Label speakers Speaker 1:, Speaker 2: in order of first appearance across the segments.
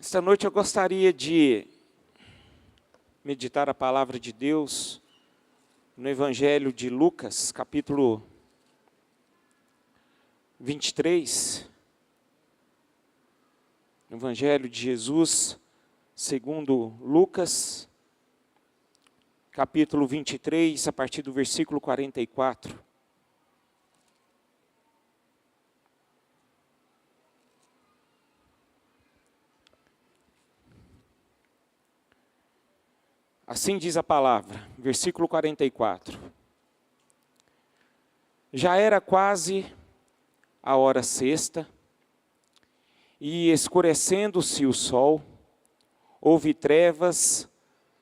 Speaker 1: Esta noite eu gostaria de meditar a palavra de Deus no Evangelho de Lucas, capítulo 23. Evangelho de Jesus, segundo Lucas, capítulo 23, a partir do versículo 44. Assim diz a palavra, versículo 44. Já era quase a hora sexta, e escurecendo-se o sol, houve trevas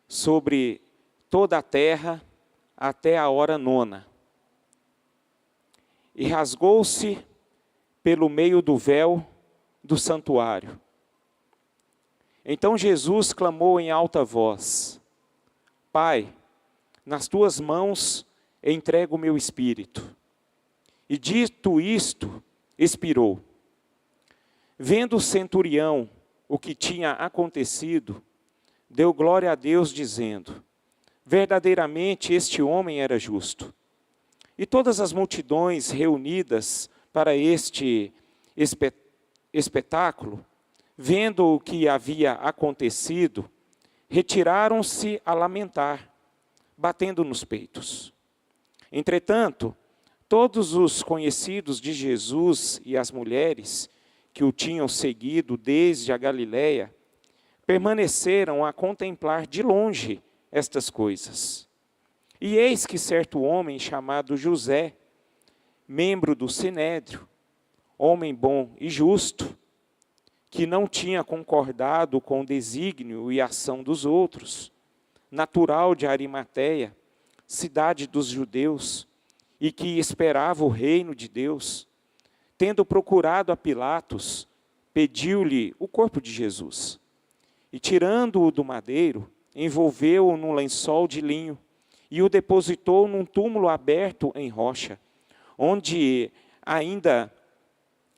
Speaker 1: sobre toda a terra até a hora nona. E rasgou-se pelo meio do véu do santuário. Então Jesus clamou em alta voz: Pai, nas tuas mãos entrego o meu espírito. E dito isto, expirou. Vendo o centurião o que tinha acontecido, deu glória a Deus, dizendo: verdadeiramente este homem era justo. E todas as multidões reunidas para este espetáculo, vendo o que havia acontecido, retiraram-se a lamentar, batendo nos peitos. Entretanto, todos os conhecidos de Jesus e as mulheres que o tinham seguido desde a Galiléia, permaneceram a contemplar de longe estas coisas. E eis que certo homem chamado José, membro do Sinédrio, homem bom e justo, que não tinha concordado com o desígnio e ação dos outros, natural de Arimateia, cidade dos judeus, e que esperava o reino de Deus, tendo procurado a Pilatos, pediu-lhe o corpo de Jesus. E tirando-o do madeiro, envolveu-o num lençol de linho, e o depositou num túmulo aberto em rocha, onde ainda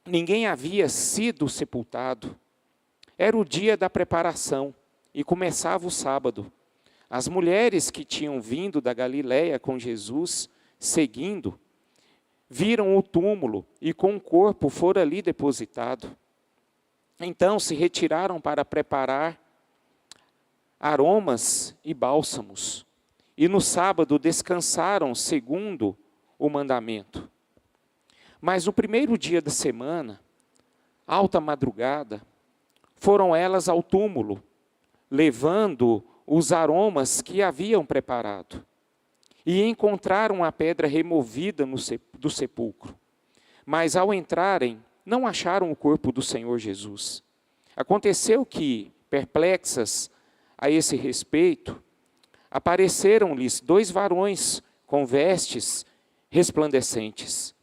Speaker 1: ninguém havia sido sepultado. Era o dia da preparação e começava o sábado. As mulheres que tinham vindo da Galiléia com Jesus, seguindo, viram o túmulo e com o corpo fora ali depositado. Então se retiraram para preparar aromas e bálsamos. E no sábado descansaram segundo o mandamento. Mas no primeiro dia da semana, alta madrugada, foram elas ao túmulo, levando os aromas que haviam preparado. E encontraram a pedra removida do sepulcro. Mas ao entrarem, não acharam o corpo do Senhor Jesus. Aconteceu que, perplexas a esse respeito, apareceram-lhes 2 varões com vestes resplandecentes.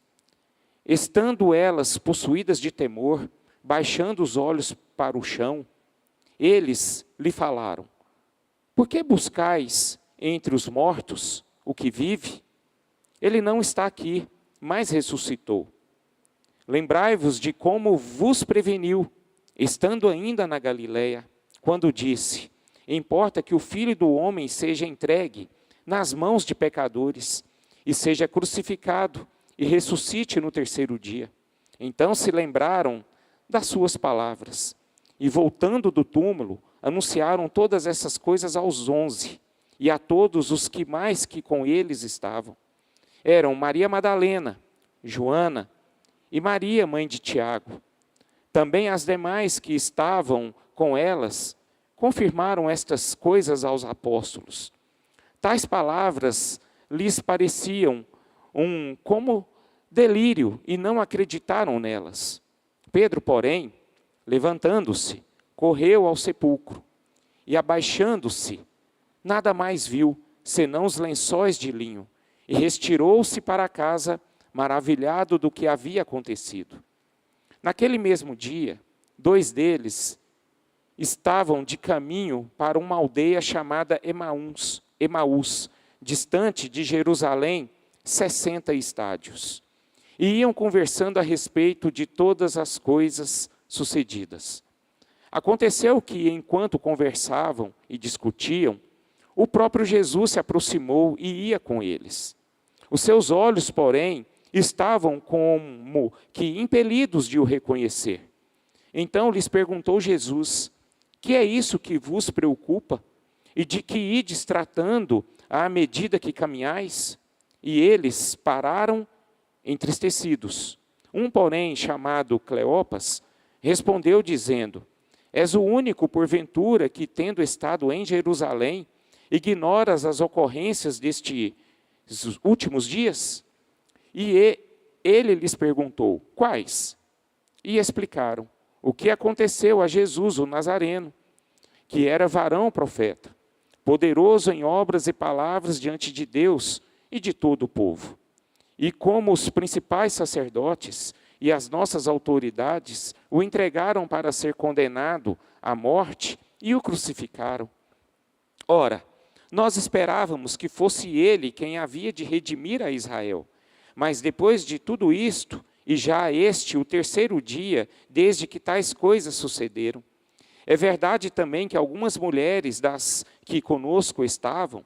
Speaker 1: Estando elas possuídas de temor, baixando os olhos para o chão, eles lhe falaram: por que buscais entre os mortos o que vive? Ele não está aqui, mas ressuscitou. Lembrai-vos de como vos preveniu, estando ainda na Galiléia, quando disse: importa que o Filho do Homem seja entregue nas mãos de pecadores, e seja crucificado, e ressuscite no terceiro dia. Então se lembraram das suas palavras, e voltando do túmulo, anunciaram todas essas coisas aos 11, e a todos os que mais que com eles estavam. Eram Maria Madalena, Joana e Maria, mãe de Tiago. Também as demais que estavam com elas confirmaram estas coisas aos apóstolos. Tais palavras lhes pareciam como delírio e não acreditaram nelas. Pedro, porém, levantando-se, correu ao sepulcro e, abaixando-se, nada mais viu, senão os lençóis de linho, e retirou-se para casa, maravilhado do que havia acontecido. Naquele mesmo dia, 2 deles estavam de caminho para uma aldeia chamada Emaús, distante de Jerusalém, 60 estádios. E iam conversando a respeito de todas as coisas sucedidas. Aconteceu que, enquanto conversavam e discutiam, o próprio Jesus se aproximou e ia com eles. Os seus olhos, porém, estavam como que impelidos de o reconhecer. Então lhes perguntou Jesus: que é isso que vos preocupa? E de que ides tratando à medida que caminhais? E eles pararam entristecidos. Um, porém, chamado Cleopas, respondeu dizendo: és o único, porventura, que, tendo estado em Jerusalém, ignoras as ocorrências destes últimos dias? E ele lhes perguntou: quais? E explicaram o que aconteceu a Jesus, o Nazareno, que era varão profeta, poderoso em obras e palavras diante de Deus e de todo o povo. E como os principais sacerdotes e as nossas autoridades o entregaram para ser condenado à morte e o crucificaram. Ora, nós esperávamos que fosse ele quem havia de redimir a Israel. Mas depois de tudo isto, e já este o terceiro dia, desde que tais coisas sucederam, é verdade também que algumas mulheres das que conosco estavam,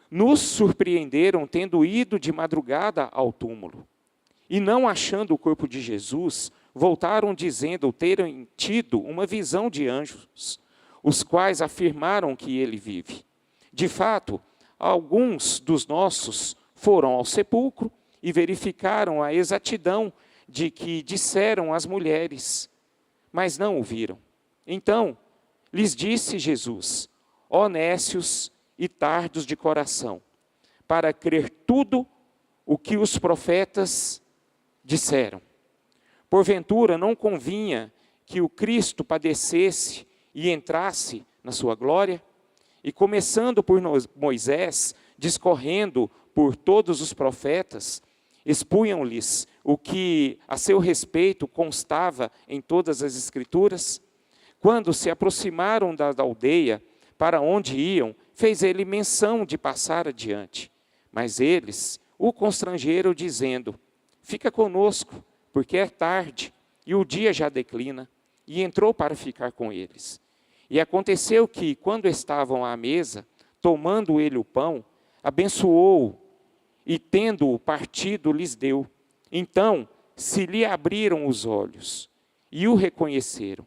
Speaker 1: nos surpreenderam tendo ido de madrugada ao túmulo. E não achando o corpo de Jesus, voltaram dizendo terem tido uma visão de anjos, os quais afirmaram que ele vive. De fato, alguns dos nossos foram ao sepulcro e verificaram a exatidão de que disseram as mulheres, mas não o viram. Então lhes disse Jesus: ó nécios e tardos de coração, para crer tudo o que os profetas disseram. Porventura não convinha que o Cristo padecesse e entrasse na sua glória? E começando por Moisés, discorrendo por todos os profetas, expunham-lhes o que a seu respeito constava em todas as Escrituras. Quando se aproximaram da aldeia para onde iam, fez ele menção de passar adiante. Mas eles o constrangeram, dizendo: fica conosco, porque é tarde, e o dia já declina. E entrou para ficar com eles. E aconteceu que, quando estavam à mesa, tomando ele o pão, abençoou, e tendo-o partido, lhes deu. Então se lhe abriram os olhos, e o reconheceram.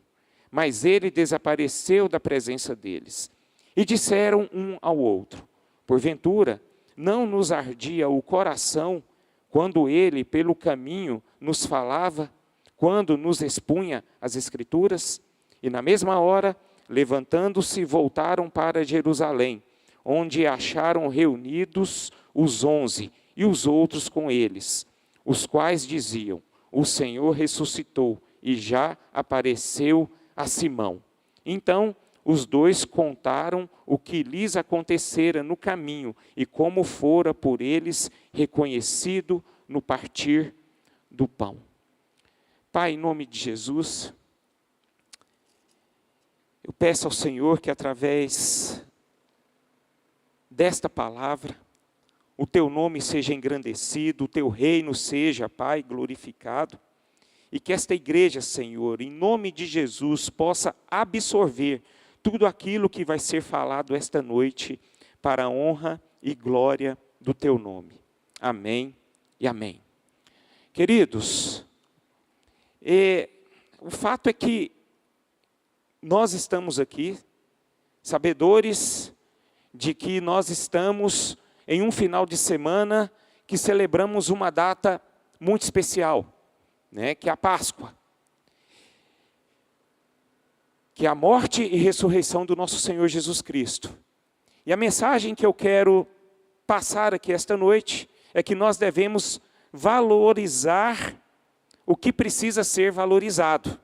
Speaker 1: Mas ele desapareceu da presença deles. E disseram um ao outro: porventura, não nos ardia o coração, quando ele, pelo caminho, nos falava, quando nos expunha as Escrituras? E na mesma hora, levantando-se, voltaram para Jerusalém, onde acharam reunidos os 11 e os outros com eles, os quais diziam: o Senhor ressuscitou e já apareceu a Simão. Então os dois contaram o que lhes acontecera no caminho e como fora por eles reconhecido no partir do pão. Pai, em nome de Jesus, eu peço ao Senhor que através desta palavra, o teu nome seja engrandecido, o teu reino seja, Pai, glorificado, e que esta igreja, Senhor, em nome de Jesus, possa absorver tudo aquilo que vai ser falado esta noite, para a honra e glória do teu nome. Amém e amém. Queridos, o fato é que nós estamos aqui, sabedores de que nós estamos em um final de semana que celebramos uma data muito especial, né, que é a Páscoa. Que é a morte e ressurreição do nosso Senhor Jesus Cristo. E a mensagem que eu quero passar aqui esta noite é que nós devemos valorizar o que precisa ser valorizado.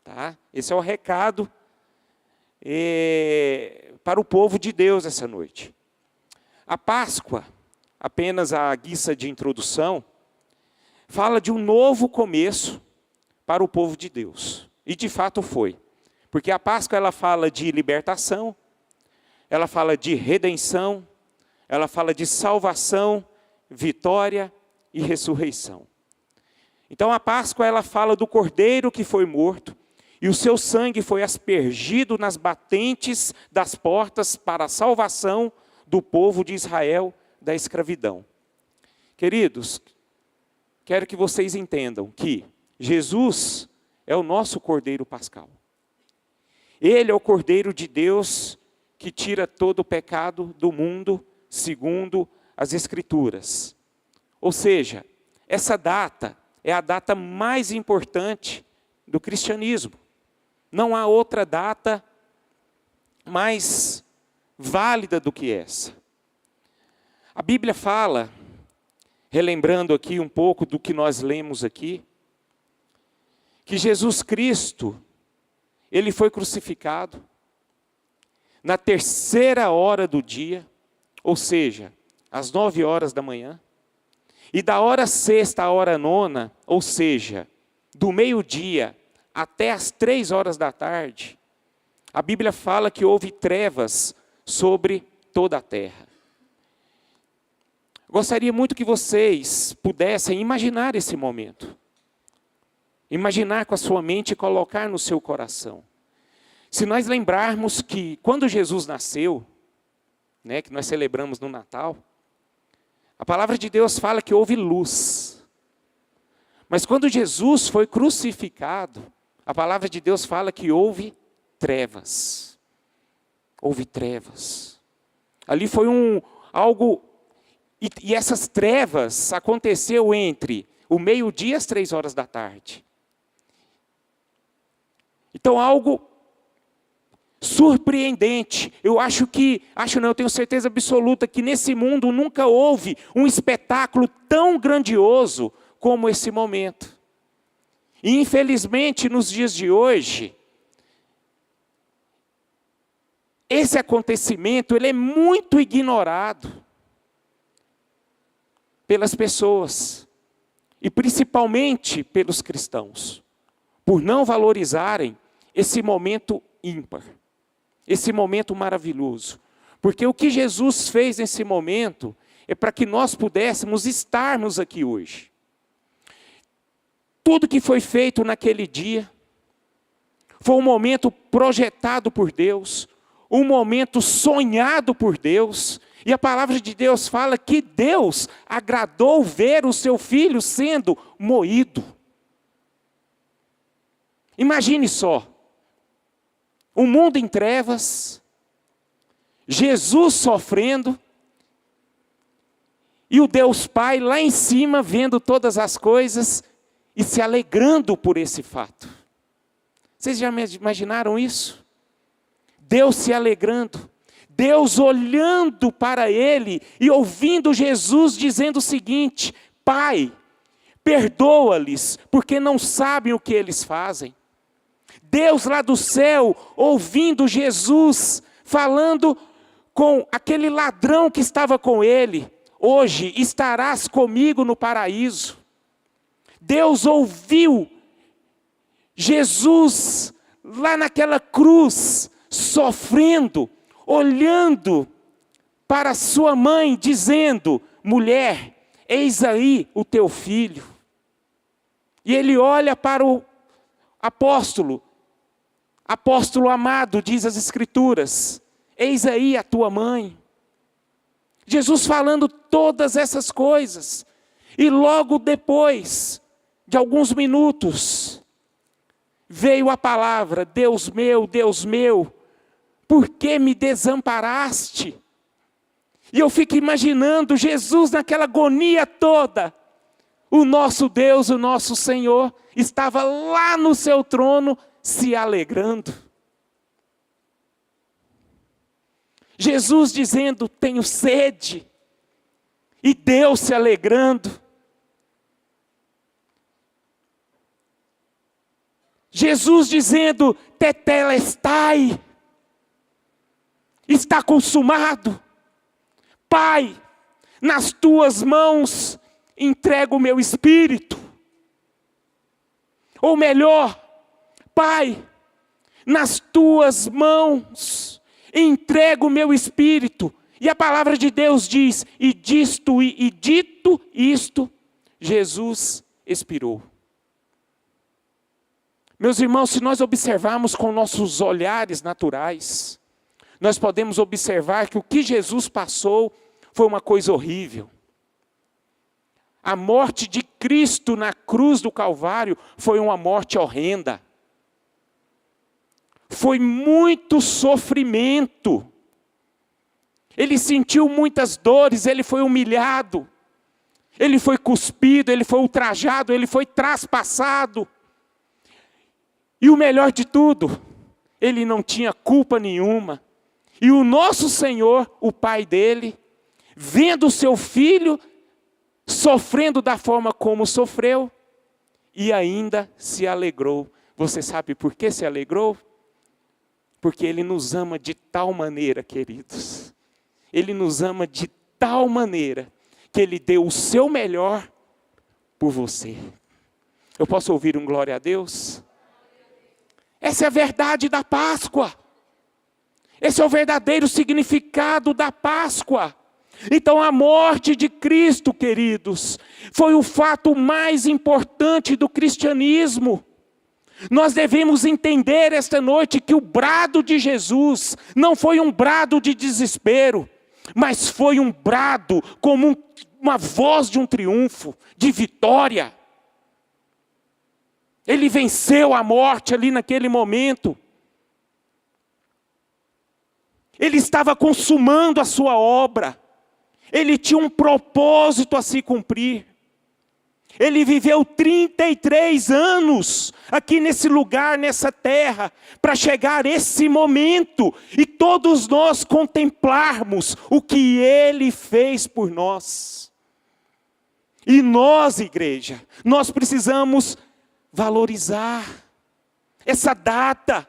Speaker 1: Tá? Esse é o recado para o povo de Deus essa noite. A Páscoa, apenas a guisa de introdução, fala de um novo começo para o povo de Deus. E de fato foi. Porque a Páscoa ela fala de libertação, ela fala de redenção, ela fala de salvação, vitória e ressurreição. Então a Páscoa ela fala do cordeiro que foi morto e o seu sangue foi aspergido nas batentes das portas para a salvação do povo de Israel da escravidão. Queridos, quero que vocês entendam que Jesus é o nosso Cordeiro Pascal. Ele é o Cordeiro de Deus que tira todo o pecado do mundo, segundo as Escrituras. Ou seja, essa data é a data mais importante do cristianismo. Não há outra data mais válida do que essa. A Bíblia fala, relembrando aqui um pouco do que nós lemos aqui, que Jesus Cristo, ele foi crucificado na 3ª hora do dia, ou seja, às 9 horas da manhã, e da hora 6ª à hora 9ª, ou seja, do meio-dia até as 3 horas da tarde, a Bíblia fala que houve trevas sobre toda a terra. Gostaria muito que vocês pudessem imaginar esse momento. Imaginar com a sua mente e colocar no seu coração. Se nós lembrarmos que quando Jesus nasceu, né, que nós celebramos no Natal, a palavra de Deus fala que houve luz. Mas quando Jesus foi crucificado, a palavra de Deus fala que houve trevas. Houve trevas. Ali foi algo... E essas trevas aconteceu entre o meio-dia e as 3 horas da tarde. Então algo surpreendente. Eu tenho certeza absoluta que nesse mundo nunca houve um espetáculo tão grandioso como esse momento. E infelizmente nos dias de hoje, esse acontecimento ele é muito ignorado pelas pessoas, e principalmente pelos cristãos, por não valorizarem esse momento ímpar, esse momento maravilhoso. Porque o que Jesus fez nesse momento é para que nós pudéssemos estarmos aqui hoje. Tudo que foi feito naquele dia foi um momento projetado por Deus, um momento sonhado por Deus. E a palavra de Deus fala que Deus agradou ver o seu filho sendo moído. Imagine só, um mundo em trevas, Jesus sofrendo, e o Deus Pai lá em cima vendo todas as coisas e se alegrando por esse fato. Vocês já imaginaram isso? Deus se alegrando. Deus olhando para ele e ouvindo Jesus dizendo o seguinte: Pai, perdoa-lhes, porque não sabem o que eles fazem. Deus lá do céu, ouvindo Jesus, falando com aquele ladrão que estava com ele: hoje estarás comigo no paraíso. Deus ouviu Jesus lá naquela cruz, sofrendo, olhando para sua mãe, dizendo: mulher, eis aí o teu filho. E ele olha para o apóstolo amado, diz as Escrituras: eis aí a tua mãe. Jesus falando todas essas coisas. E logo depois de alguns minutos, veio a palavra: Deus meu, por que me desamparaste? E eu fico imaginando Jesus naquela agonia toda. O nosso Deus, o nosso Senhor, estava lá no seu trono, se alegrando. Jesus dizendo: tenho sede. E Deus se alegrando. Jesus dizendo: tetelestai. Está consumado. Pai, nas tuas mãos entrego o meu espírito. Ou melhor, Pai, nas tuas mãos entrego o meu espírito. E a palavra de Deus diz: e dito isto, Jesus expirou. Meus irmãos, se nós observarmos com nossos olhares naturais, nós podemos observar que o que Jesus passou foi uma coisa horrível. A morte de Cristo na cruz do Calvário foi uma morte horrenda. Foi muito sofrimento. Ele sentiu muitas dores, ele foi humilhado. Ele foi cuspido, ele foi ultrajado, ele foi traspassado. E o melhor de tudo, ele não tinha culpa nenhuma. E o nosso Senhor, o Pai dele, vendo o seu filho sofrendo da forma como sofreu, e ainda se alegrou. Você sabe por que se alegrou? Porque Ele nos ama de tal maneira, queridos. Ele nos ama de tal maneira que Ele deu o seu melhor por você. Eu posso ouvir um glória a Deus? Essa é a verdade da Páscoa. Esse é o verdadeiro significado da Páscoa. Então a morte de Cristo, queridos, foi o fato mais importante do cristianismo. Nós devemos entender esta noite que o brado de Jesus não foi um brado de desespero, mas foi um brado como uma voz de um triunfo, de vitória. Ele venceu a morte ali naquele momento. Ele estava consumando a sua obra. Ele tinha um propósito a se cumprir. Ele viveu 33 anos aqui nesse lugar, nessa terra, para chegar esse momento e todos nós contemplarmos o que Ele fez por nós. E nós, igreja, nós precisamos valorizar essa data.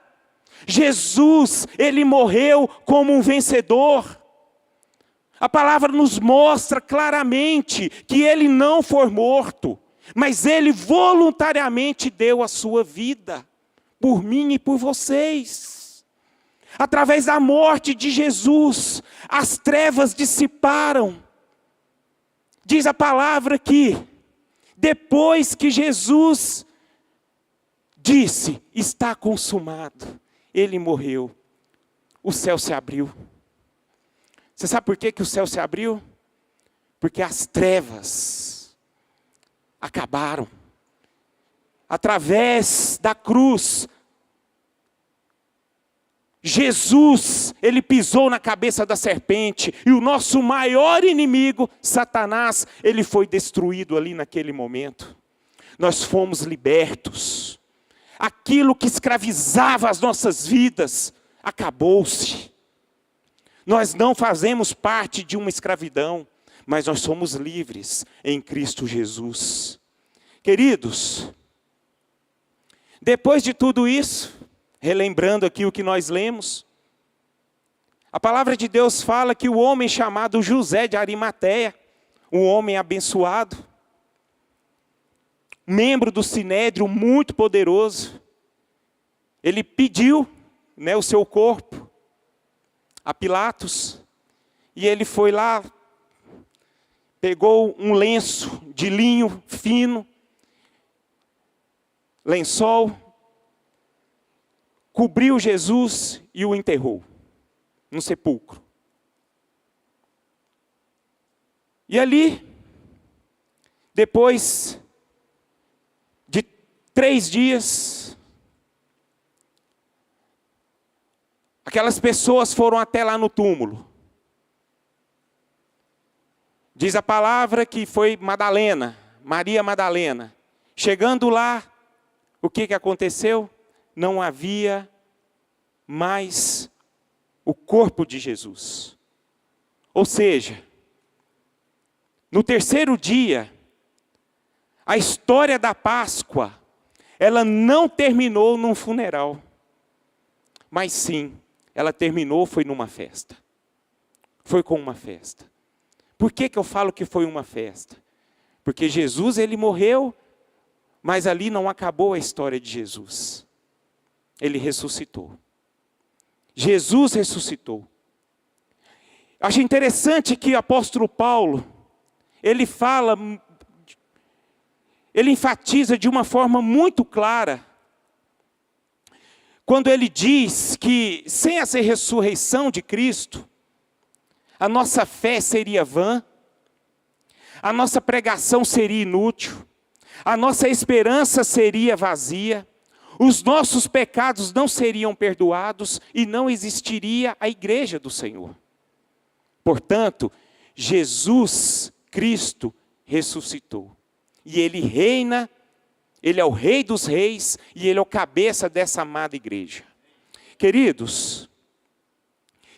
Speaker 1: Jesus, Ele morreu como um vencedor. A palavra nos mostra claramente que Ele não foi morto, mas Ele voluntariamente deu a sua vida, por mim e por vocês. Através da morte de Jesus, as trevas dissiparam. Diz a palavra que, depois que Jesus disse, está consumado, Ele morreu, o céu se abriu. Você sabe por que o céu se abriu? Porque as trevas acabaram. Através da cruz, Jesus, Ele pisou na cabeça da serpente. E o nosso maior inimigo, Satanás, ele foi destruído ali naquele momento. Nós fomos libertos. Aquilo que escravizava as nossas vidas, acabou-se. Nós não fazemos parte de uma escravidão, mas nós somos livres em Cristo Jesus. Queridos, depois de tudo isso, relembrando aqui o que nós lemos, a palavra de Deus fala que o homem chamado José de Arimateia, um homem abençoado, membro do Sinédrio muito poderoso, ele pediu, o seu corpo a Pilatos, e ele foi lá, pegou um lenço de linho fino, lençol, cobriu Jesus e o enterrou no sepulcro. E ali, depois de 3 dias, aquelas pessoas foram até lá no túmulo. Diz a palavra que foi Madalena, Maria Madalena. Chegando lá, o que aconteceu? Não havia mais o corpo de Jesus. Ou seja, no 3º dia, a história da Páscoa, ela não terminou num funeral, mas sim, ela terminou, foi numa festa. Foi com uma festa. Por que eu falo que foi uma festa? Porque Jesus, Ele morreu, mas ali não acabou a história de Jesus. Ele ressuscitou. Jesus ressuscitou. Acho interessante que o apóstolo Paulo, ele enfatiza de uma forma muito clara, quando ele diz que sem essa ressurreição de Cristo, a nossa fé seria vã, a nossa pregação seria inútil, a nossa esperança seria vazia, os nossos pecados não seriam perdoados e não existiria a igreja do Senhor. Portanto, Jesus Cristo ressuscitou. E Ele reina, Ele é o Rei dos Reis e Ele é o cabeça dessa amada igreja. Queridos,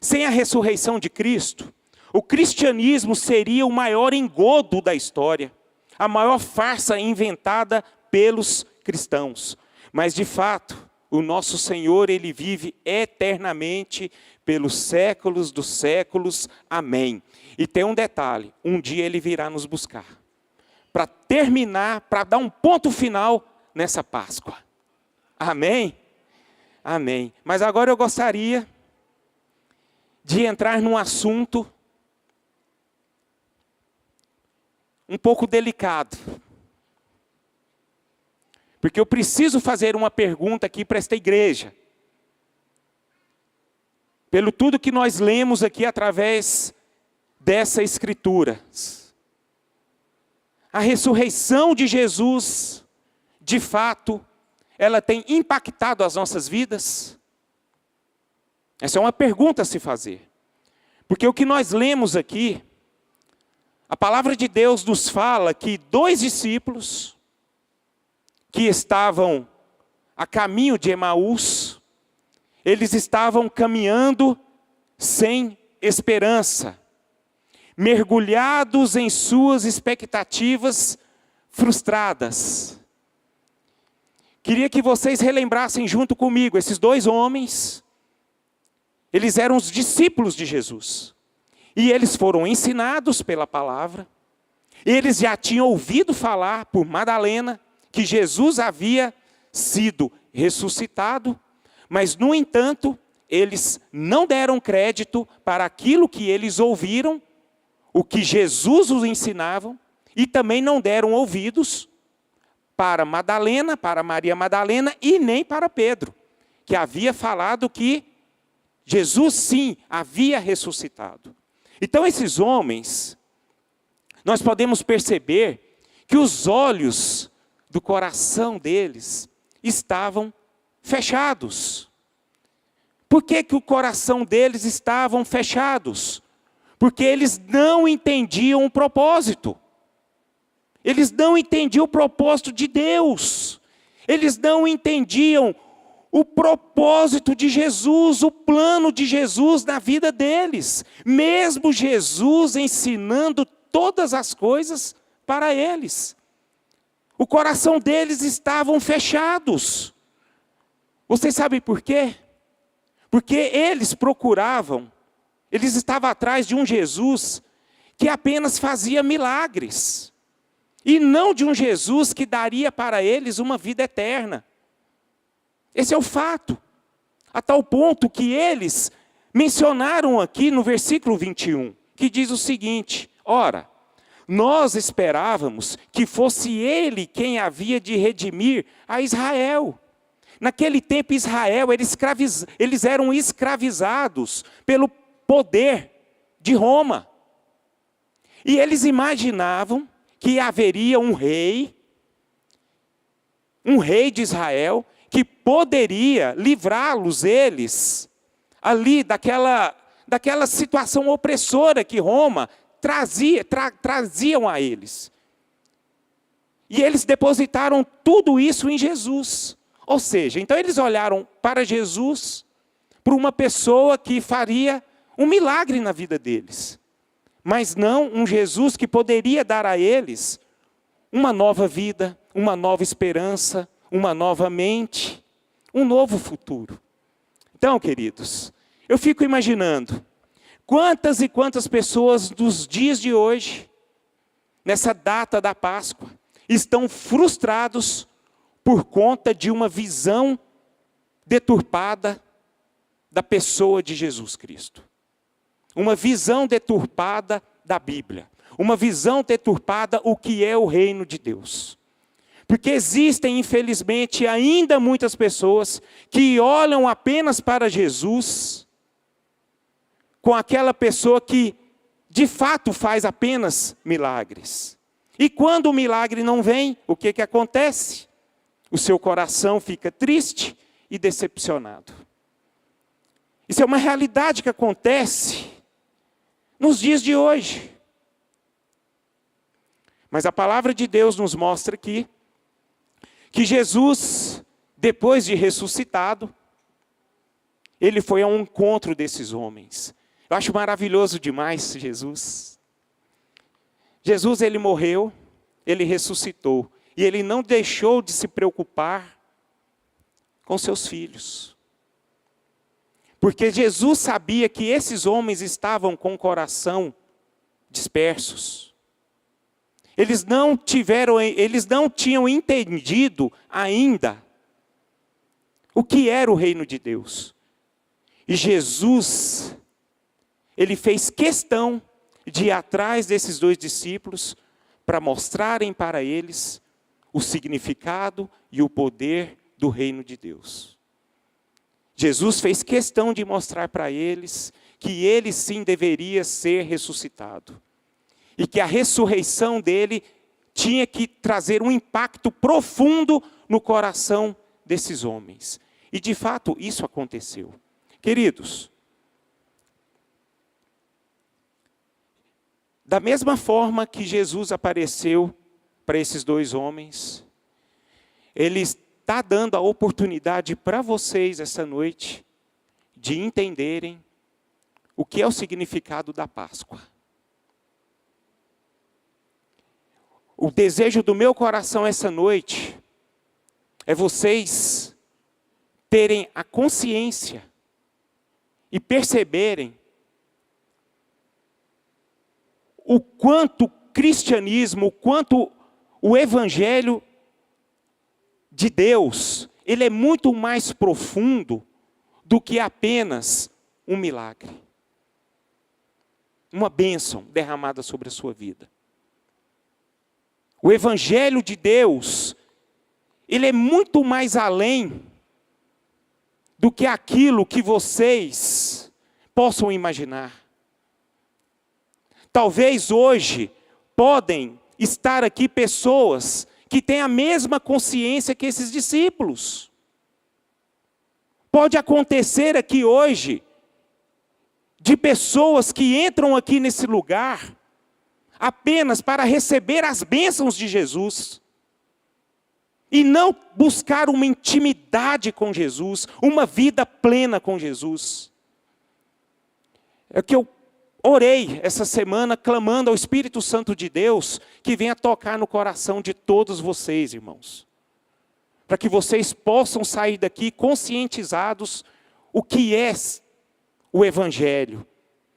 Speaker 1: sem a ressurreição de Cristo, o cristianismo seria o maior engodo da história, a maior farsa inventada pelos cristãos. Mas de fato, o nosso Senhor, Ele vive eternamente pelos séculos dos séculos. Amém. E tem um detalhe, um dia Ele virá nos buscar, para terminar, para dar um ponto final nessa Páscoa. Amém? Amém. Mas agora eu gostaria de entrar num assunto um pouco delicado. Porque eu preciso fazer uma pergunta aqui para esta igreja. Pelo tudo que nós lemos aqui através dessa escritura. A ressurreição de Jesus, de fato, ela tem impactado as nossas vidas? Essa é uma pergunta a se fazer. Porque o que nós lemos aqui, a palavra de Deus nos fala que 2 discípulos que estavam a caminho de Emaús, eles estavam caminhando sem esperança, mergulhados em suas expectativas frustradas. Queria que vocês relembrassem junto comigo, esses 2 homens, eles eram os discípulos de Jesus. E eles foram ensinados pela palavra, eles já tinham ouvido falar por Madalena, que Jesus havia sido ressuscitado, mas, no entanto, eles não deram crédito para aquilo que eles ouviram, o que Jesus os ensinava, e também não deram ouvidos para Madalena, para Maria Madalena, e nem para Pedro, que havia falado que Jesus sim havia ressuscitado. Então esses homens, nós podemos perceber que os olhos do coração deles estavam fechados. Por que que o coração deles estavam fechados? Porque eles não entendiam o propósito. Eles não entendiam o propósito de Deus. Eles não entendiam o propósito de Jesus, o plano de Jesus na vida deles. Mesmo Jesus ensinando todas as coisas para eles. O coração deles estavam fechados. Vocês sabem por quê? Porque eles procuravam, eles estavam atrás de um Jesus que apenas fazia milagres. E não de um Jesus que daria para eles uma vida eterna. Esse é o fato. A tal ponto que eles mencionaram aqui no versículo 21, que diz o seguinte: ora, nós esperávamos que fosse Ele quem havia de redimir a Israel. Naquele tempo, Israel, eles eram escravizados pelo poder de Roma. E eles imaginavam que haveria um rei de Israel, que poderia livrá-los, eles, ali daquela situação opressora que Roma traziam a eles. E eles depositaram tudo isso em Jesus. Ou seja, então eles olharam para Jesus, para uma pessoa que faria um milagre na vida deles. Mas não um Jesus que poderia dar a eles uma nova vida, uma nova esperança, uma nova mente, um novo futuro. Então, queridos, eu fico imaginando quantas e quantas pessoas dos dias de hoje, nessa data da Páscoa, estão frustrados por conta de uma visão deturpada da pessoa de Jesus Cristo. Uma visão deturpada da Bíblia. Uma visão deturpada o que é o reino de Deus. Porque existem, infelizmente, ainda muitas pessoas que olham apenas para Jesus com aquela pessoa que, de fato, faz apenas milagres. E quando o milagre não vem, o que acontece? O seu coração fica triste e decepcionado. Isso é uma realidade que acontece nos dias de hoje. Mas a palavra de Deus nos mostra aqui que Jesus, depois de ressuscitado, ele foi ao encontro desses homens. Eu acho maravilhoso demais Jesus. Jesus, ele morreu, ele ressuscitou. E ele não deixou de se preocupar com seus filhos. Porque Jesus sabia que esses homens estavam com o coração dispersos. Eles não tinham entendido ainda o que era o reino de Deus. E Jesus, ele fez questão de ir atrás desses dois discípulos para mostrarem para eles o significado e o poder do reino de Deus. Jesus fez questão de mostrar para eles que ele sim deveria ser ressuscitado. E que a ressurreição dele tinha que trazer um impacto profundo no coração desses homens. E de fato isso aconteceu. Queridos, da mesma forma que Jesus apareceu para esses dois homens, ele está dando a oportunidade para vocês essa noite de entenderem o que é o significado da Páscoa. O desejo do meu coração essa noite é vocês terem a consciência e perceberem o quanto o cristianismo, o quanto o evangelho de Deus, ele é muito mais profundo do que apenas um milagre. Uma bênção derramada sobre a sua vida. O evangelho de Deus, ele é muito mais além do que aquilo que vocês possam imaginar. Talvez hoje podem estar aqui pessoas que têm a mesma consciência que esses discípulos. Pode acontecer aqui hoje de pessoas que entram aqui nesse lugar apenas para receber as bênçãos de Jesus. E não buscar uma intimidade com Jesus, uma vida plena com Jesus. É que eu orei essa semana clamando ao Espírito Santo de Deus que venha tocar no coração de todos vocês, irmãos. Para que vocês possam sair daqui conscientizados o que é o Evangelho.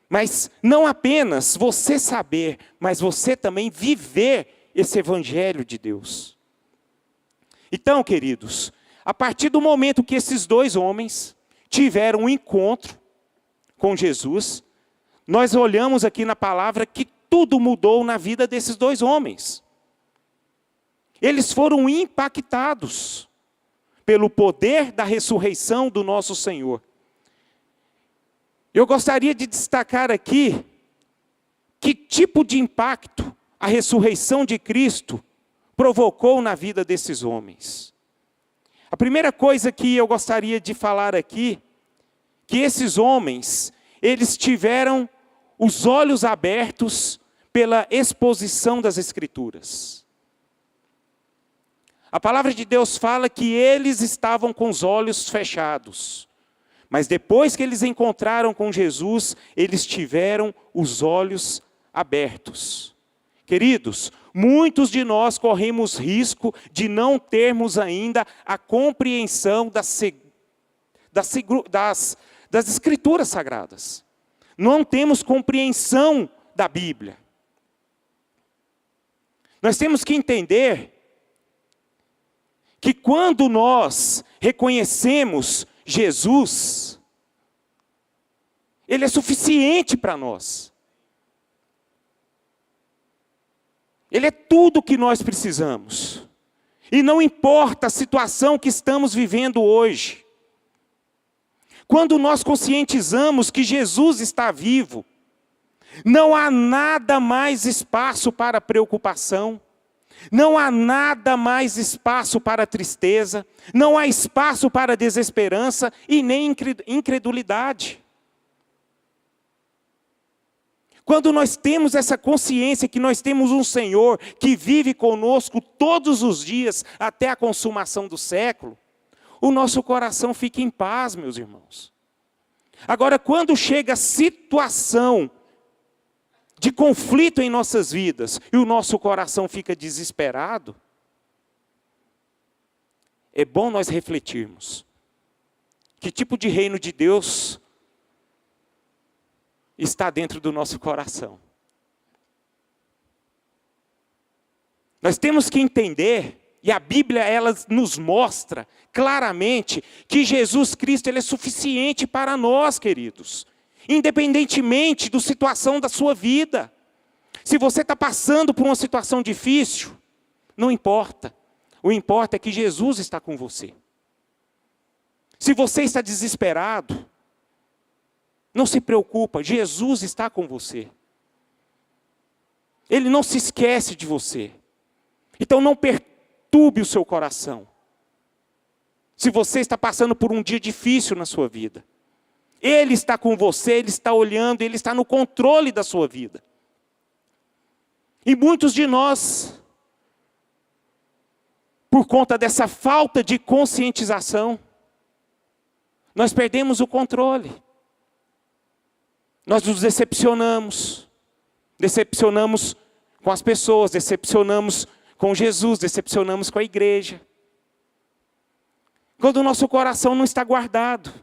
Speaker 1: Mas não apenas você saber, mas você também viver esse Evangelho de Deus. Então, queridos, a partir do momento que esses dois homens tiveram um encontro com Jesus, nós olhamos aqui na palavra que tudo mudou na vida desses dois homens. Eles foram impactados pelo poder da ressurreição do nosso Senhor. Eu gostaria de destacar aqui que tipo de impacto a ressurreição de Cristo provocou na vida desses homens. A primeira coisa que eu gostaria de falar aqui, que esses homens, eles tiveram os olhos abertos pela exposição das Escrituras. A palavra de Deus fala que eles estavam com os olhos fechados. Mas depois que eles encontraram com Jesus, eles tiveram os olhos abertos. Queridos, muitos de nós corremos risco de não termos ainda a compreensão das Escrituras Sagradas. Não temos compreensão da Bíblia. Nós temos que entender que quando nós reconhecemos Jesus, Ele é suficiente para nós. Ele é tudo o que nós precisamos. E não importa a situação que estamos vivendo hoje. Quando nós conscientizamos que Jesus está vivo, não há nada mais espaço para preocupação, não há nada mais espaço para tristeza, não há espaço para desesperança e nem incredulidade. Quando nós temos essa consciência que nós temos um Senhor que vive conosco todos os dias até a consumação do século, o nosso coração fica em paz, meus irmãos. Agora, quando chega a situação de conflito em nossas vidas e o nosso coração fica desesperado, é bom nós refletirmos que tipo de reino de Deus está dentro do nosso coração. Nós temos que entender, e a Bíblia ela nos mostra claramente que Jesus Cristo ele é suficiente para nós, queridos. Independentemente da situação da sua vida. Se você está passando por uma situação difícil, não importa. O importa é que Jesus está com você. Se você está desesperado, não se preocupa, Jesus está com você. Ele não se esquece de você. Então não perturbe o seu coração. Se você está passando por um dia difícil na sua vida, Ele está com você, Ele está olhando, Ele está no controle da sua vida. E muitos de nós, por conta dessa falta de conscientização, nós perdemos o controle. Nós nos decepcionamos. Decepcionamos com as pessoas, decepcionamos com Jesus, decepcionamos com a igreja. Quando o nosso coração não está guardado.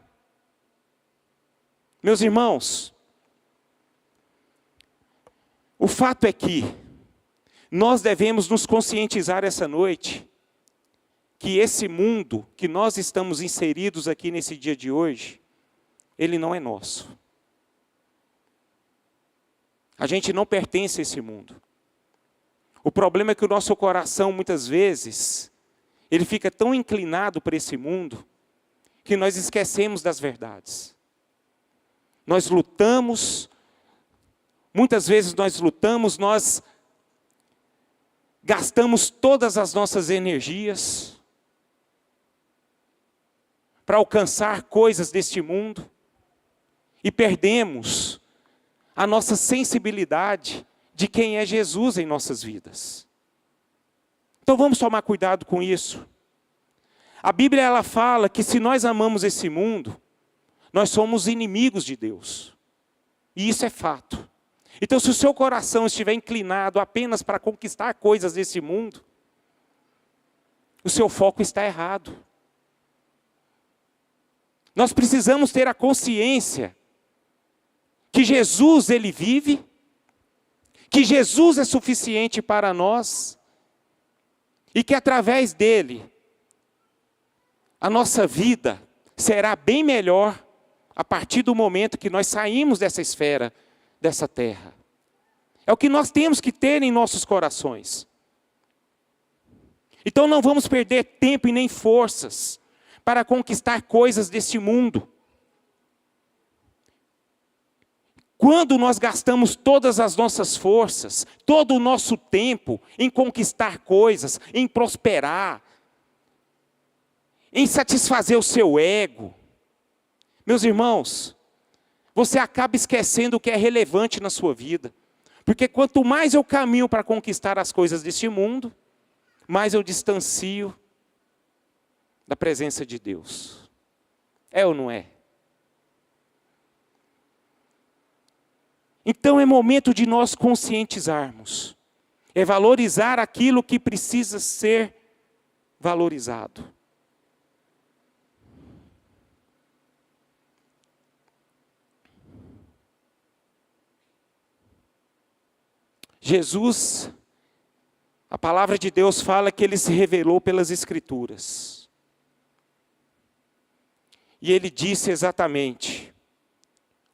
Speaker 1: Meus irmãos, o fato é que nós devemos nos conscientizar essa noite que esse mundo que nós estamos inseridos aqui nesse dia de hoje, ele não é nosso. A gente não pertence a esse mundo. O problema é que o nosso coração, muitas vezes, ele fica tão inclinado para esse mundo, que nós esquecemos das verdades. Nós lutamos, muitas vezes nós lutamos, nós gastamos todas as nossas energias para alcançar coisas deste mundo e perdemos a nossa sensibilidade de quem é Jesus em nossas vidas. Então vamos tomar cuidado com isso. A Bíblia ela fala que se nós amamos esse mundo, nós somos inimigos de Deus. E isso é fato. Então se o seu coração estiver inclinado apenas para conquistar coisas desse mundo, o seu foco está errado. Nós precisamos ter a consciência que Jesus ele vive, que Jesus é suficiente para nós, e que através dele, a nossa vida será bem melhor a partir do momento que nós saímos dessa esfera, dessa terra. É o que nós temos que ter em nossos corações. Então não vamos perder tempo e nem forças para conquistar coisas deste mundo. Quando nós gastamos todas as nossas forças, todo o nosso tempo em conquistar coisas, em prosperar, em satisfazer o seu ego, meus irmãos, você acaba esquecendo o que é relevante na sua vida. Porque quanto mais eu caminho para conquistar as coisas deste mundo, mais eu distancio da presença de Deus. É ou não é? Então é momento de nós conscientizarmos. É valorizar aquilo que precisa ser valorizado. Jesus, a palavra de Deus fala que ele se revelou pelas Escrituras. E ele disse exatamente,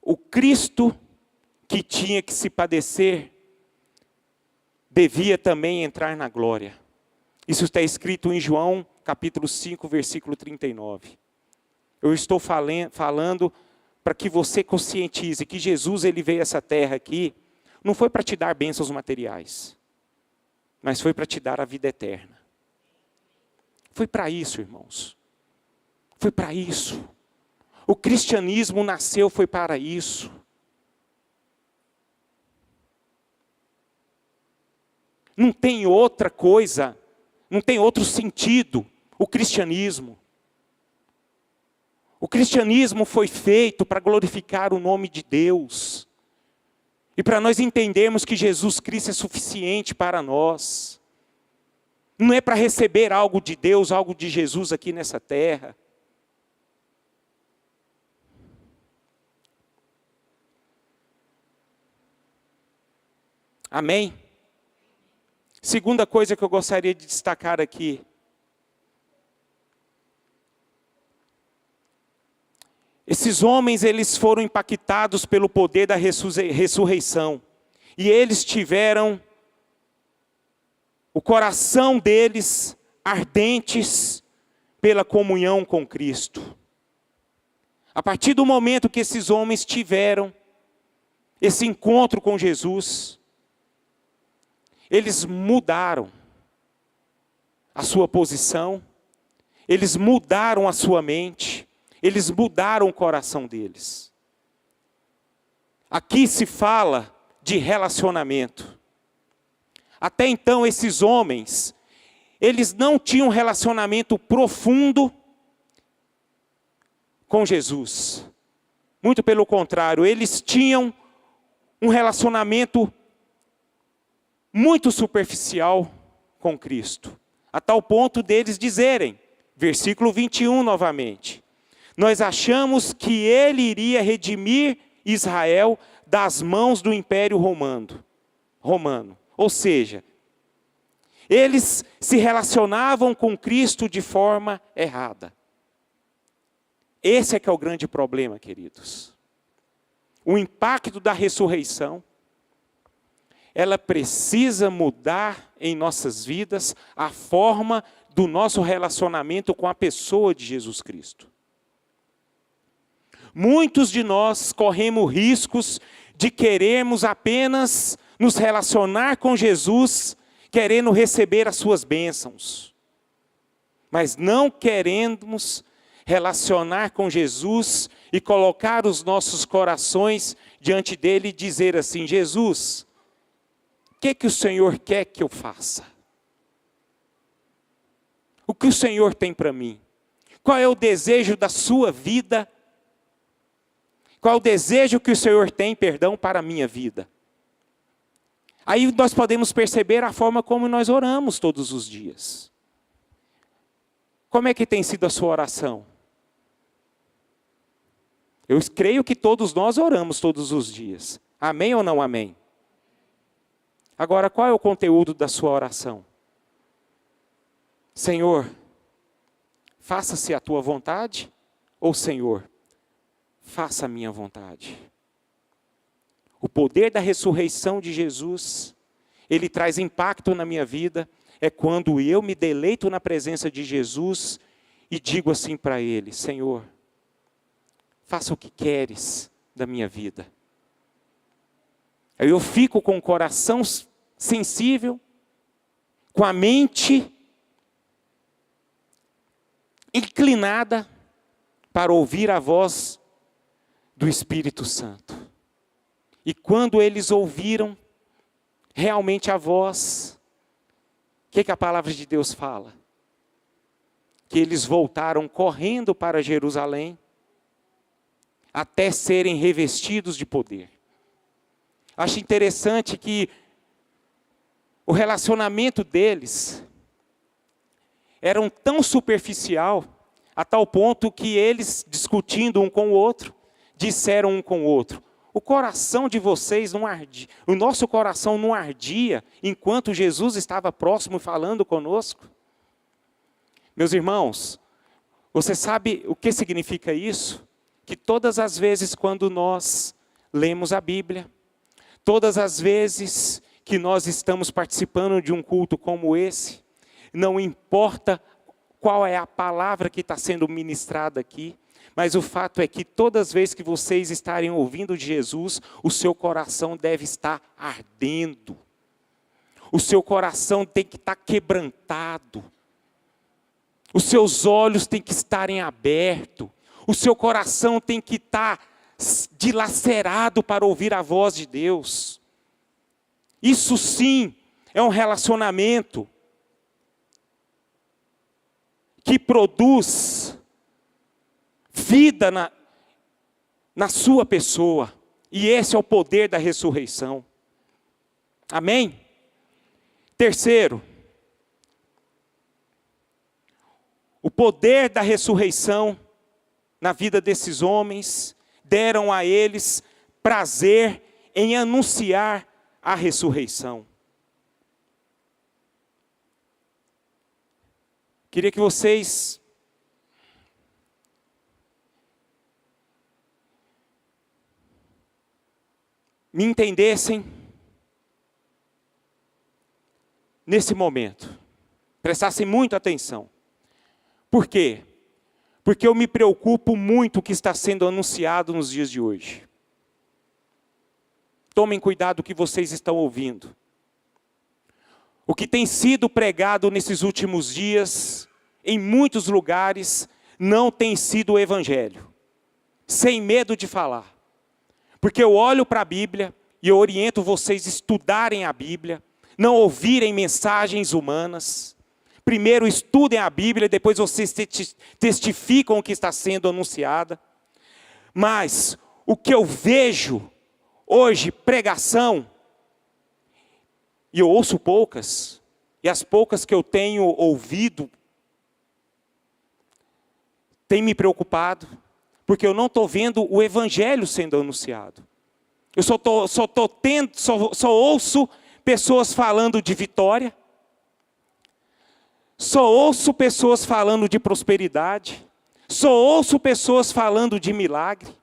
Speaker 1: o Cristo que tinha que se padecer, devia também entrar na glória. Isso está escrito em João, capítulo 5, versículo 39. Eu estou falando para que você conscientize que Jesus ele veio a essa terra aqui, não foi para te dar bênçãos materiais, mas foi para te dar a vida eterna. Foi para isso, irmãos. Foi para isso. O cristianismo nasceu, foi para isso. Não tem outra coisa, não tem outro sentido, o cristianismo. O cristianismo foi feito para glorificar o nome de Deus. E para nós entendermos que Jesus Cristo é suficiente para nós. Não é para receber algo de Deus, algo de Jesus aqui nessa terra. Amém? Segunda coisa que eu gostaria de destacar aqui. Esses homens, eles foram impactados pelo poder da ressurreição. E eles tiveram o coração deles ardentes pela comunhão com Cristo. A partir do momento que esses homens tiveram esse encontro com Jesus, eles mudaram a sua posição, eles mudaram a sua mente, eles mudaram o coração deles. Aqui se fala de relacionamento. Até então esses homens, eles não tinham um relacionamento profundo com Jesus. Muito pelo contrário, eles tinham um relacionamento muito superficial com Cristo. A tal ponto deles dizerem, versículo 21 novamente, nós achamos que ele iria redimir Israel das mãos do Império Romano. Ou seja, eles se relacionavam com Cristo de forma errada. Esse é que é o grande problema, queridos. O impacto da ressurreição, ela precisa mudar em nossas vidas a forma do nosso relacionamento com a pessoa de Jesus Cristo. Muitos de nós corremos riscos de querermos apenas nos relacionar com Jesus, querendo receber as suas bênçãos. Mas não queremos relacionar com Jesus e colocar os nossos corações diante dele e dizer assim, Jesus, o que o Senhor quer que eu faça? O que o Senhor tem para mim? Qual é o desejo da sua vida? Qual é o desejo que o Senhor tem, para a minha vida? Aí nós podemos perceber a forma como nós oramos todos os dias. Como é que tem sido a sua oração? Eu creio que todos nós oramos todos os dias. Amém ou não amém? Agora, qual é o conteúdo da sua oração? Senhor, faça-se a tua vontade, ou Senhor, faça a minha vontade. O poder da ressurreição de Jesus, ele traz impacto na minha vida, é quando eu me deleito na presença de Jesus e digo assim para ele, Senhor, faça o que queres da minha vida. Aí eu fico com o coração sensível, com a mente inclinada para ouvir a voz do Espírito Santo. E quando eles ouviram realmente a voz, o que a palavra de Deus fala? Que eles voltaram correndo para Jerusalém, até serem revestidos de poder. Acho interessante que o relacionamento deles era tão superficial, a tal ponto que eles, discutindo um com o outro, disseram um com o outro, o coração de vocês não ardia, o nosso coração não ardia, enquanto Jesus estava próximo falando conosco? Meus irmãos, você sabe o que significa isso? Que todas as vezes quando nós lemos a Bíblia, todas as vezes que nós estamos participando de um culto como esse, não importa qual é a palavra que está sendo ministrada aqui, mas o fato é que todas as vezes que vocês estarem ouvindo de Jesus, o seu coração deve estar ardendo. O seu coração tem que estar quebrantado. Os seus olhos têm que estarem abertos. O seu coração tem que estar dilacerado para ouvir a voz de Deus. Isso sim é um relacionamento que produz vida na sua pessoa. E esse é o poder da ressurreição. Amém? Terceiro, o poder da ressurreição na vida desses homens deram a eles prazer em anunciar a ressurreição. Queria que vocês me entendessem nesse momento. Prestassem muita atenção. Por quê? Porque eu me preocupo muito com o que está sendo anunciado nos dias de hoje. Tomem cuidado com o que vocês estão ouvindo. O que tem sido pregado nesses últimos dias, em muitos lugares, não tem sido o Evangelho. Sem medo de falar. Porque eu olho para a Bíblia e eu oriento vocês a estudarem a Bíblia, não ouvirem mensagens humanas. Primeiro estudem a Bíblia, depois vocês testificam o que está sendo anunciado. Mas o que eu vejo hoje, pregação, e eu ouço poucas, e as poucas que eu tenho ouvido, tem me preocupado, porque eu não estou vendo o Evangelho sendo anunciado. Eu só ouço pessoas falando de vitória, só ouço pessoas falando de prosperidade, só ouço pessoas falando de milagre,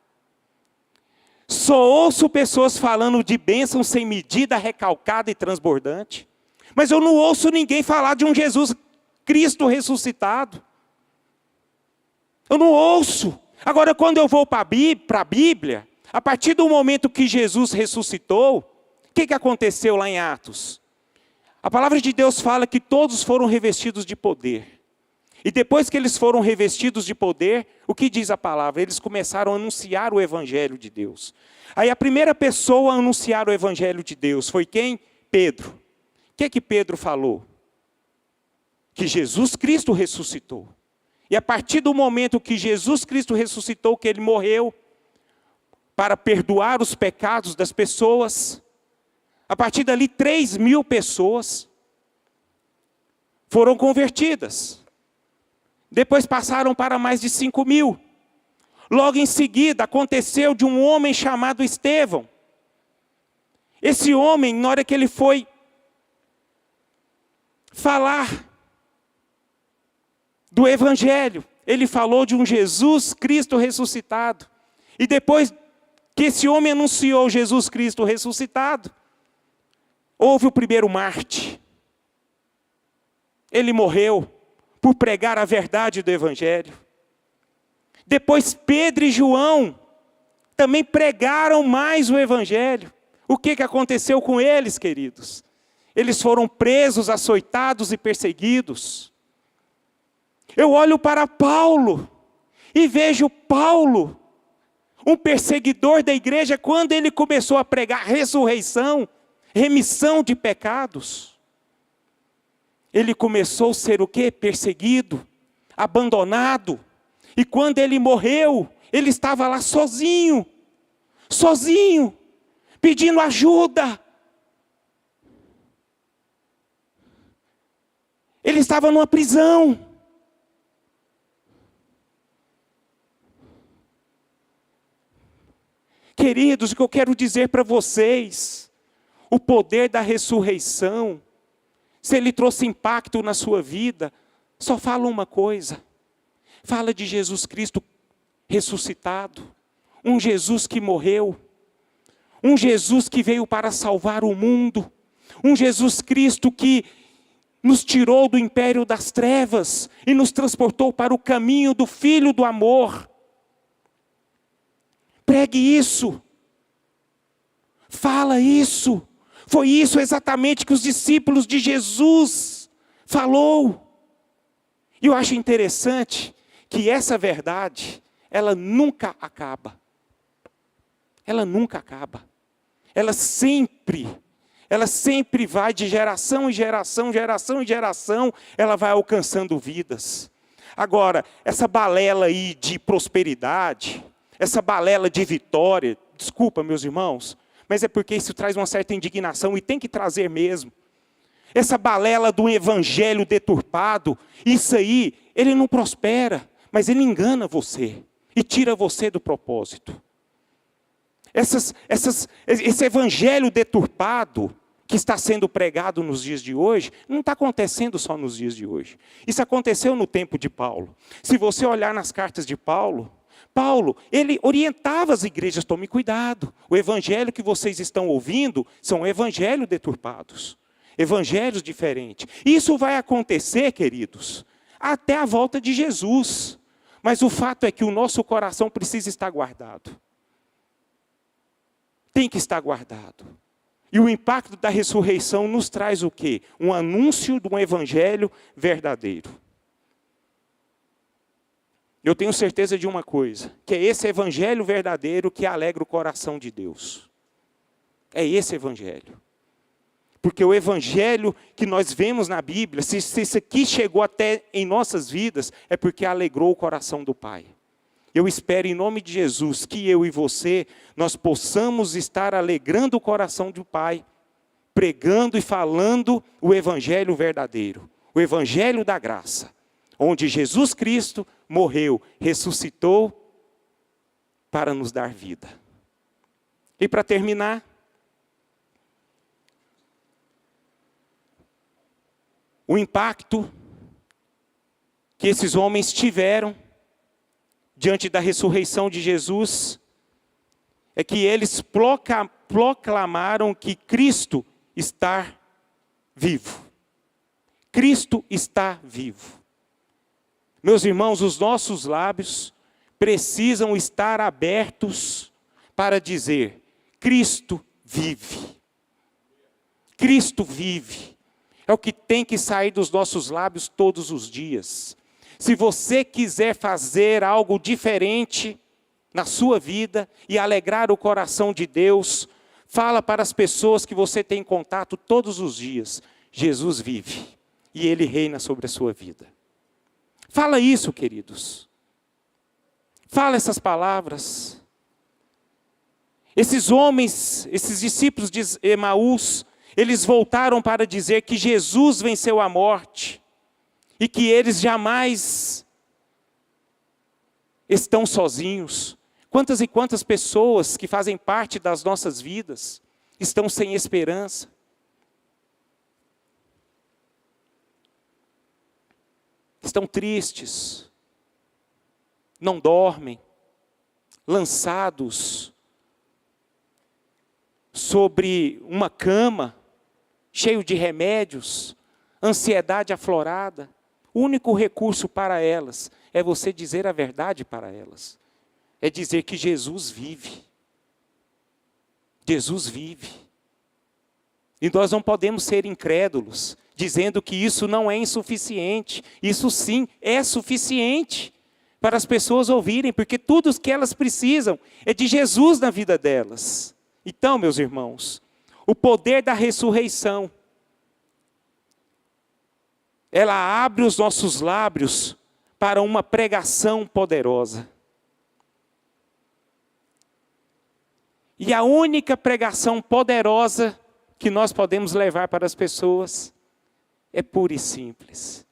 Speaker 1: só ouço pessoas falando de bênção sem medida, recalcada e transbordante, mas eu não ouço ninguém falar de um Jesus Cristo ressuscitado. Eu não ouço. Agora, quando eu vou para a Bíblia, a partir do momento que Jesus ressuscitou, o que aconteceu lá em Atos? A palavra de Deus fala que todos foram revestidos de poder. E depois que eles foram revestidos de poder, o que diz a palavra? Eles começaram a anunciar o Evangelho de Deus. Aí a primeira pessoa a anunciar o Evangelho de Deus foi quem? Pedro. O que Pedro falou? Que Jesus Cristo ressuscitou. E a partir do momento que Jesus Cristo ressuscitou, que ele morreu para perdoar os pecados das pessoas, a partir dali 3.000 pessoas foram convertidas. Depois passaram para mais de 5.000. Logo em seguida aconteceu de um homem chamado Estevão. Esse homem, na hora que ele foi falar do Evangelho, ele falou de um Jesus Cristo ressuscitado. E depois que esse homem anunciou Jesus Cristo ressuscitado, houve o primeiro Marte. Ele morreu por pregar a verdade do Evangelho. Depois Pedro e João também pregaram mais o Evangelho. O que aconteceu com eles, queridos? Eles foram presos, açoitados e perseguidos. Eu olho para Paulo e vejo Paulo, um perseguidor da igreja, quando ele começou a pregar ressurreição, remissão de pecados. Ele começou a ser o quê? Perseguido, abandonado. E quando ele morreu, ele estava lá sozinho, pedindo ajuda. Ele estava numa prisão. Queridos, o que eu quero dizer para vocês, o poder da ressurreição, se ele trouxe impacto na sua vida, só fala uma coisa. Fala de Jesus Cristo ressuscitado, um Jesus que morreu, um Jesus que veio para salvar o mundo, um Jesus Cristo que nos tirou do império das trevas e nos transportou para o caminho do Filho do amor. Pregue isso. Fala isso. Foi isso exatamente que os discípulos de Jesus falou. E eu acho interessante que essa verdade, ela nunca acaba. Ela nunca acaba. Ela sempre vai de geração em geração, ela vai alcançando vidas. Agora, essa balela aí de prosperidade, essa balela de vitória, desculpa meus irmãos, mas é porque isso traz uma certa indignação e tem que trazer mesmo. Essa balela do evangelho deturpado, isso aí, ele não prospera, mas ele engana você e tira você do propósito. Esse evangelho deturpado que está sendo pregado nos dias de hoje, não está acontecendo só nos dias de hoje. Isso aconteceu no tempo de Paulo. Se você olhar nas cartas de Paulo, ele orientava as igrejas, tome cuidado. O evangelho que vocês estão ouvindo são evangelhos deturpados. Evangelhos diferentes. Isso vai acontecer, queridos, até a volta de Jesus. Mas o fato é que o nosso coração precisa estar guardado. Tem que estar guardado. E o impacto da ressurreição nos traz o quê? Um anúncio de um evangelho verdadeiro. Eu tenho certeza de uma coisa, que é esse evangelho verdadeiro que alegra o coração de Deus. É esse evangelho. Porque o evangelho que nós vemos na Bíblia, se isso aqui chegou até em nossas vidas, é porque alegrou o coração do Pai. Eu espero em nome de Jesus que eu e você, nós possamos estar alegrando o coração do Pai, pregando e falando o evangelho verdadeiro, o evangelho da graça, onde Jesus Cristo morreu, ressuscitou para nos dar vida. E para terminar, o impacto que esses homens tiveram diante da ressurreição de Jesus é que eles proclamaram que Cristo está vivo. Cristo está vivo. Meus irmãos, os nossos lábios precisam estar abertos para dizer: Cristo vive. Cristo vive. É o que tem que sair dos nossos lábios todos os dias. Se você quiser fazer algo diferente na sua vida e alegrar o coração de Deus, fala para as pessoas que você tem contato todos os dias: Jesus vive e Ele reina sobre a sua vida. Fala isso, queridos. Fala essas palavras. Esses homens, esses discípulos de Emaús, eles voltaram para dizer que Jesus venceu a morte e que eles jamais estão sozinhos. Quantas e quantas pessoas que fazem parte das nossas vidas estão sem esperança? Estão tristes, não dormem, lançados sobre uma cama, cheio de remédios, ansiedade aflorada. O único recurso para elas é você dizer a verdade para elas. É dizer que Jesus vive. Jesus vive. E nós não podemos ser incrédulos, dizendo que isso não é insuficiente. Isso sim é suficiente para as pessoas ouvirem, porque tudo o que elas precisam é de Jesus na vida delas. Então, meus irmãos, o poder da ressurreição, ela abre os nossos lábios para uma pregação poderosa. E a única pregação poderosa que nós podemos levar para as pessoas é pura e simples.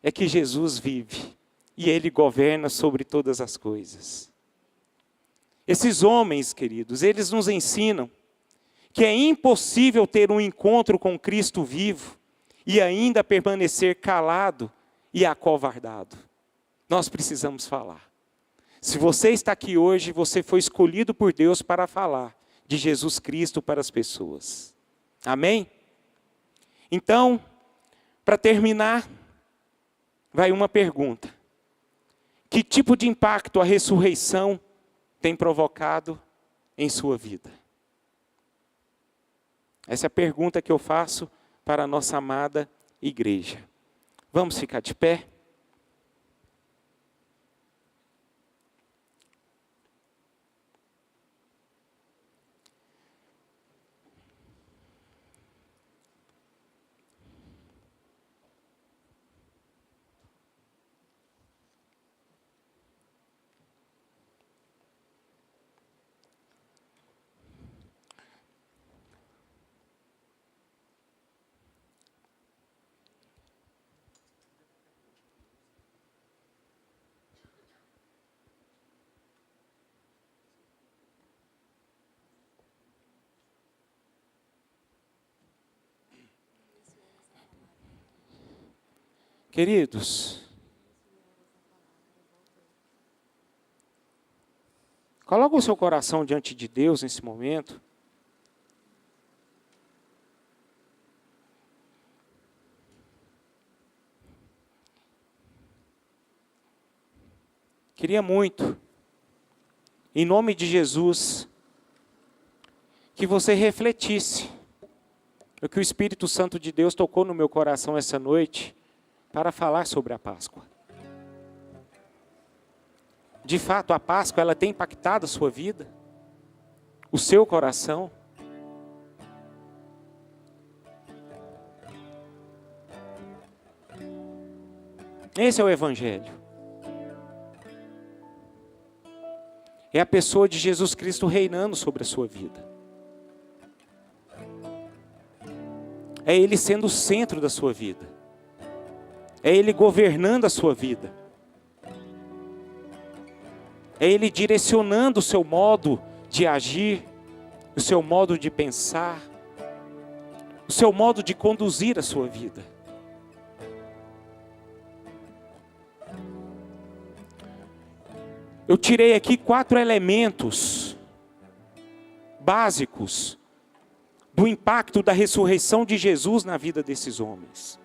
Speaker 1: É que Jesus vive e Ele governa sobre todas as coisas. Esses homens, queridos, eles nos ensinam que é impossível ter um encontro com Cristo vivo e ainda permanecer calado e acovardado. Nós precisamos falar. Se você está aqui hoje, você foi escolhido por Deus para falar de Jesus Cristo para as pessoas. Amém? Então, Para terminar, vai uma pergunta. Que tipo de impacto a ressurreição tem provocado em sua vida? Essa é a pergunta que eu faço para a nossa amada igreja. Vamos ficar de pé? Queridos, coloca o seu coração diante de Deus nesse momento. Queria muito, em nome de Jesus, que você refletisse o que o Espírito Santo de Deus tocou no meu coração essa noite para falar sobre a Páscoa. De fato, a Páscoa ela tem impactado a sua vida, o seu coração. Esse é o Evangelho. É a pessoa de Jesus Cristo reinando sobre a sua vida. É Ele sendo o centro da sua vida. É Ele governando a sua vida. É Ele direcionando o seu modo de agir, o seu modo de pensar, o seu modo de conduzir a sua vida. Eu tirei aqui 4 elementos básicos do impacto da ressurreição de Jesus na vida desses homens.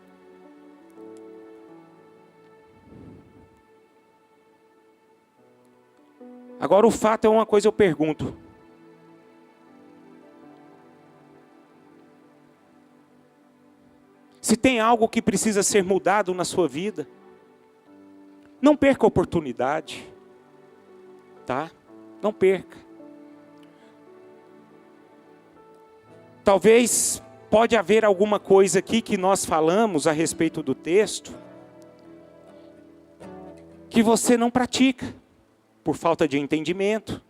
Speaker 1: Agora o fato é uma coisa, eu pergunto. Se tem algo que precisa ser mudado na sua vida, não perca a oportunidade. Tá? Não perca. Talvez pode haver alguma coisa aqui que nós falamos a respeito do texto que você não pratica por falta de entendimento.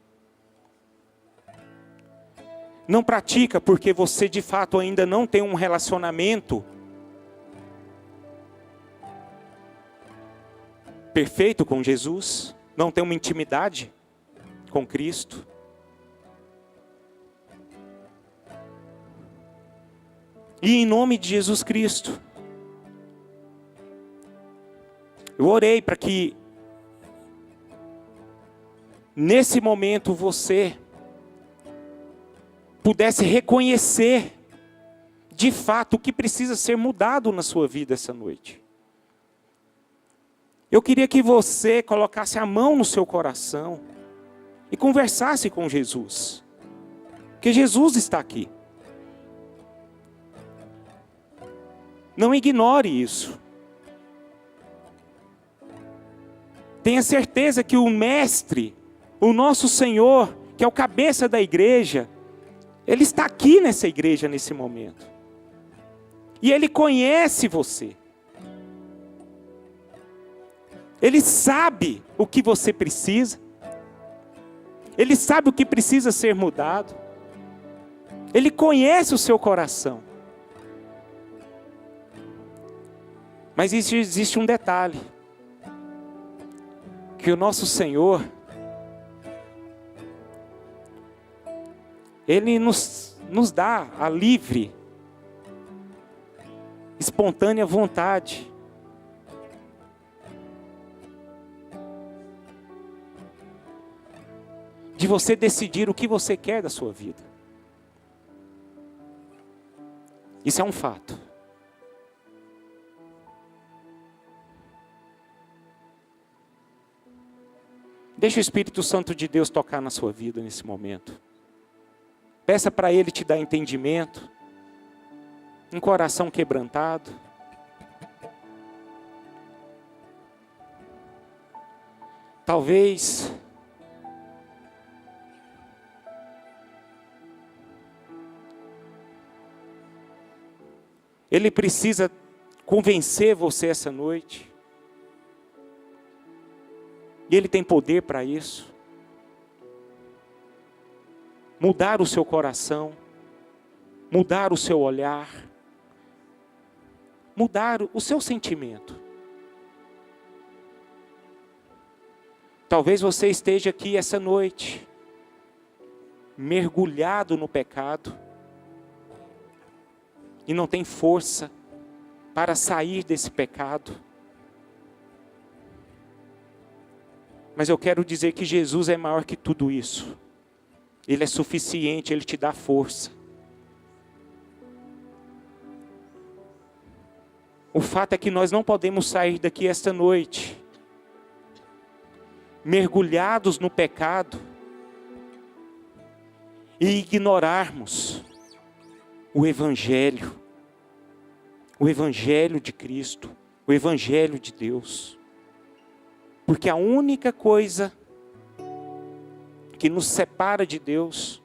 Speaker 1: Não pratica porque você de fato ainda não tem um relacionamento perfeito com Jesus, não tem uma intimidade com Cristo. E em nome de Jesus Cristo, eu orei para que nesse momento você pudesse reconhecer de fato o que precisa ser mudado na sua vida essa noite. Eu queria que você colocasse a mão no seu coração e conversasse com Jesus. Porque Jesus está aqui. Não ignore isso. Tenha certeza que o Mestre, o nosso Senhor, que é o cabeça da igreja, Ele está aqui nessa igreja nesse momento. E Ele conhece você. Ele sabe o que você precisa. Ele sabe o que precisa ser mudado. Ele conhece o seu coração. Mas existe um detalhe. Que o nosso Senhor, Ele nos dá a livre, espontânea vontade de você decidir o que você quer da sua vida. Isso é um fato. Deixa o Espírito Santo de Deus tocar na sua vida nesse momento. Peça para Ele te dar entendimento, um coração quebrantado. Talvez Ele precisa convencer você essa noite. E Ele tem poder para isso. Mudar o seu coração, mudar o seu olhar, mudar o seu sentimento. Talvez você esteja aqui essa noite, mergulhado no pecado, e não tem força para sair desse pecado. Mas eu quero dizer que Jesus é maior que tudo isso. Ele é suficiente, Ele te dá força. O fato é que nós não podemos sair daqui esta noite mergulhados no pecado e ignorarmos o Evangelho de Cristo, o Evangelho de Deus. Porque a única coisa que nos separa de Deus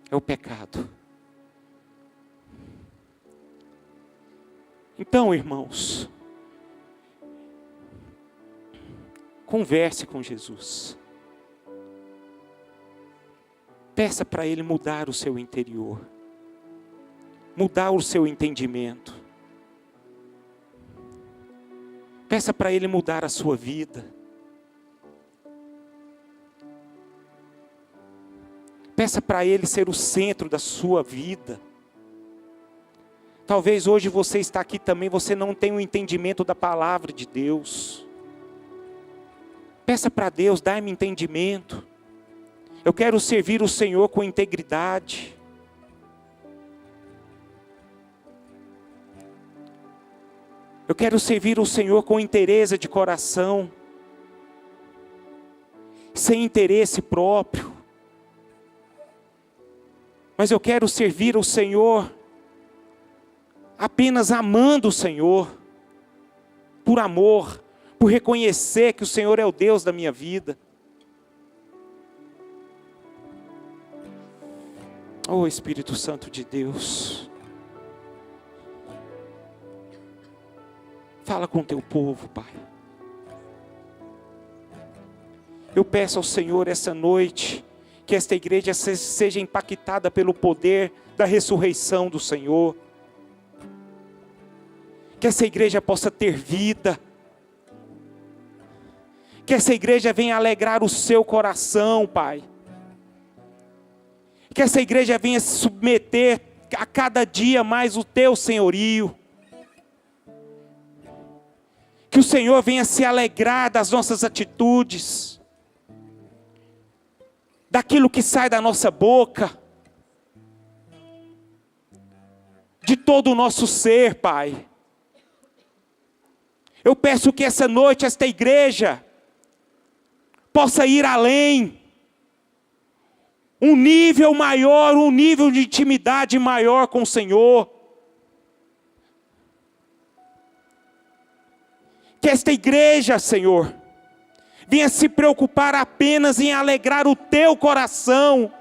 Speaker 1: é o pecado. Então, irmãos, converse com Jesus. Peça para Ele mudar o seu interior, mudar o seu entendimento. Peça para Ele mudar a sua vida. Peça para Ele ser o centro da sua vida. Talvez hoje você está aqui também, você não tem um entendimento da palavra de Deus. Peça para Deus, dá-me entendimento. Eu quero servir o Senhor com integridade. Eu quero servir o Senhor com inteireza de coração, sem interesse próprio. Mas eu quero servir o Senhor apenas amando o Senhor, por amor, por reconhecer que o Senhor é o Deus da minha vida. Oh Espírito Santo de Deus, fala com o teu povo, Pai. Eu peço ao Senhor essa noite, que esta igreja seja impactada pelo poder da ressurreição do Senhor. Que essa igreja possa ter vida. Que essa igreja venha alegrar o seu coração, Pai. Que essa igreja venha se submeter a cada dia mais o teu senhorio. Que o Senhor venha se alegrar das nossas atitudes, daquilo que sai da nossa boca, de todo o nosso ser, Pai. Eu peço que essa noite, esta igreja, possa ir além, um nível maior, um nível de intimidade maior com o Senhor. Que esta igreja, Senhor, venha se preocupar apenas em alegrar o teu coração,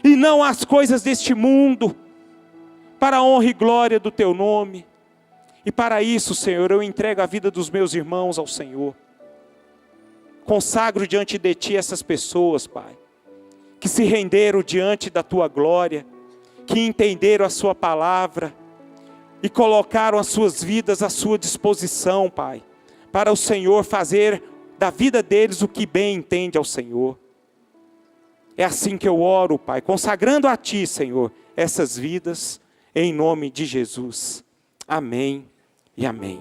Speaker 1: e não as coisas deste mundo, para a honra e glória do teu nome. E para isso, Senhor, eu entrego a vida dos meus irmãos ao Senhor. Consagro diante de Ti essas pessoas, Pai, que se renderam diante da Tua glória, que entenderam a Sua palavra e colocaram as suas vidas à Sua disposição, Pai, para o Senhor fazer da vida deles o que bem entende ao Senhor. É assim que eu oro, Pai, consagrando a Ti, Senhor, essas vidas, em nome de Jesus. Amém e amém.